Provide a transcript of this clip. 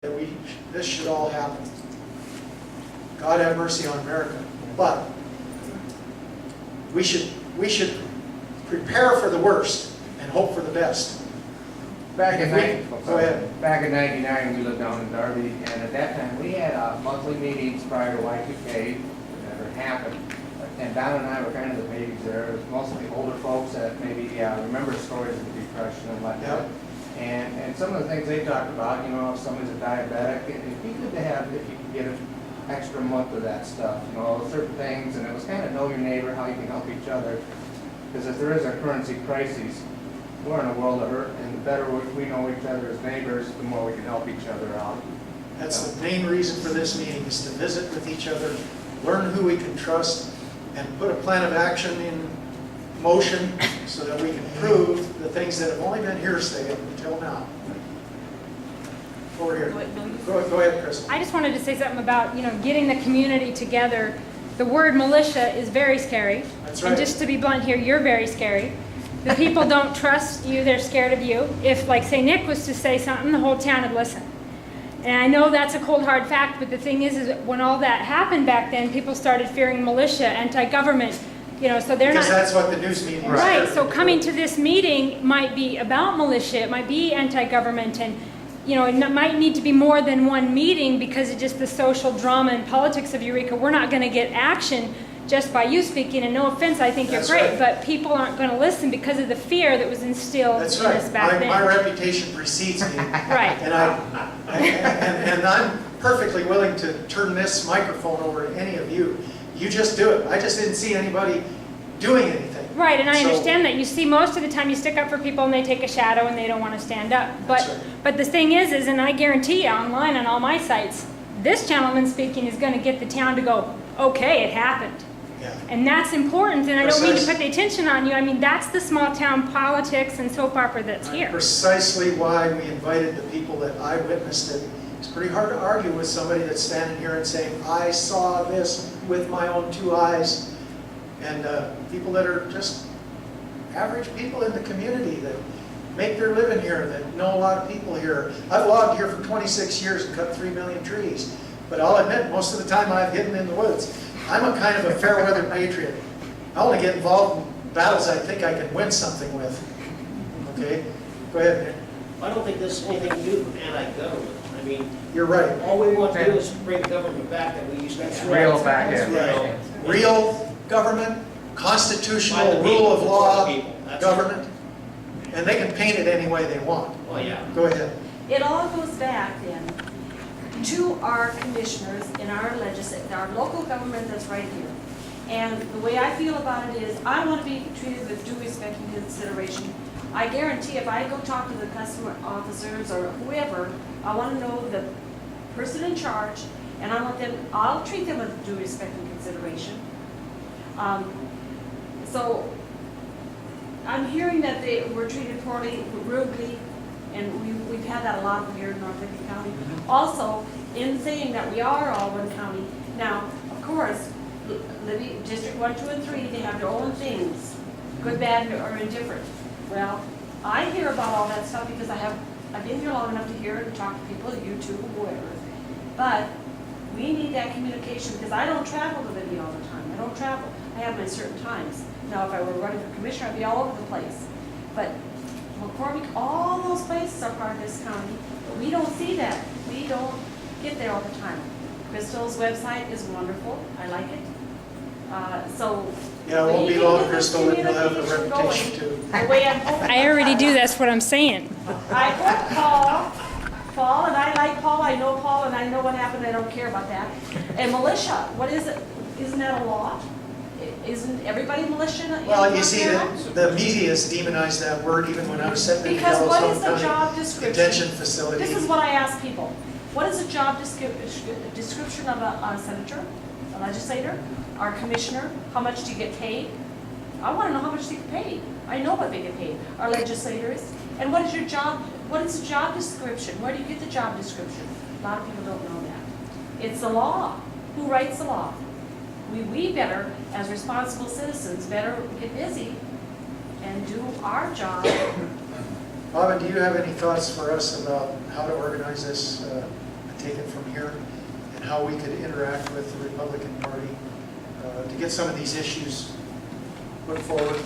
that this should all happen. God have mercy on America. But we should prepare for the worst and hope for the best. Back in Go ahead. Back in '99, we lived down in Darby, and at that time we had monthly meetings prior to Y2K. It never happened. And Don and I were kind of the babies there. It was mostly older folks that maybe remember stories of the Depression and whatnot. Yep. And some of the things they talked about, you know, if somebody's a diabetic, it'd be good to have if you could get an extra month of that stuff, you know, certain things. And it was kind of know your neighbor, how you can help each other. Because if there is a currency crisis, we're in a world of hurt, and the better we know each other as neighbors, the more we can help each other out. That's the main reason for this meeting, is to visit with each other, learn who we can trust, and put a plan of action in motion so that we can prove the things that have only been hearsay up until now. Over here. Go ahead, Chris. I just wanted to say something about, getting the community together. The word militia is very scary. That's right. And just to be blunt here, you're very scary. The people don't trust you, they're scared of you. If, like, say, Nick was to say something, the whole town would listen. And I know that's a cold, hard fact, but the thing is when all that happened back then, people started fearing militia, anti-government, so they're Because not... that's what the news meeting is. Right, so coming to this meeting might be about militia, it might be anti-government, and it might need to be more than one meeting because of just the social drama and politics of Eureka. We're not going to get action just by you speaking, and no offense, I think you're That's great, right. but people aren't going to listen because of the fear that was instilled That's in right. us back then. My reputation precedes me. Right. And I'm perfectly willing to turn this microphone over to any of you. You just do it. I just didn't see anybody doing anything. Right, and I So- understand that. You see, most of the time you stick up for people and they take a shadow and they don't want to stand up. That's right. But the thing is, and I guarantee you online on all my sites, this gentleman speaking is going to get the town to go, okay, it happened. Yeah. And that's important, and I don't mean to Precisely. put the attention on you. I mean, that's the small town politics and soap opera that's here. Precisely why we invited the people that I witnessed it. It's pretty hard to argue with somebody that's standing here and saying, I saw this with my own two eyes. And people that are just average people in the community that make their living here, that know a lot of people here. I've logged here for 26 years and cut 3 million trees. But I'll admit, most of the time I've hidden in the woods. I'm a kind of a fair-weather patriot. I only get involved in battles I think I can win something with. Okay? Go ahead, Nick. I don't think this is anything new with anti-government. I mean, You're right. all we want to do is bring government back that we used to have. Real back in. Right. Real government, By constitutional, the rule people, of for the law people. That's government. And they can paint it any way they want. Well, yeah. Go ahead. It all goes back then to our commissioners in our our local government that's right here. And the way I feel about it is I want to be treated with due respect and consideration. I guarantee if I go talk to the customer officers or whoever, I want to know the person in charge, and I'll treat them with due respect and consideration. So I'm hearing that they were treated poorly, rudely, and we've had that a lot here in North Lincoln County. Also, in saying that we are all one county, now, of course, District 1, 2, and 3, they have their own things, good, bad, or indifferent. Well, I hear about all that stuff because I've been here long enough to hear and talk to people, YouTube, whoever. But we need that communication because I don't travel to Libby all the time. I don't travel. I have my certain times. Now, if I were running for commissioner, I'd be all over the place. But McCormick, all those places are part of this county, but we don't see that. We don't get there all the time. Crystal's website is wonderful. I like it. So. Yeah, it won't be we long, can get this Crystal, and you'll have the communication reputation going too. The way I'm hoping. I already do, that's what I'm saying. I put Paul, and I like Paul, I know Paul, and I know what happened, I don't care about that. And militia, what is it? Isn't that a law? Isn't everybody militia in Well, you North see, Carolina? the media has demonized that word even when I was sitting in Because what is Yellowstone the job County description? Detention Facility. This is what I ask people. What is the job description of a senator, a legislator, our commissioner? How much do you get paid? I want to know how much they get paid. I know what they get paid. Our legislators. And what is your job? What is the job description? Where do you get the job description? A lot of people don't know that. It's the law. Who writes the law? We better, as responsible citizens, better get busy and do our job. Bob, do you have any thoughts for us about how to organize this take it from here and how we could interact with the Republican Party to get some of these issues put forward.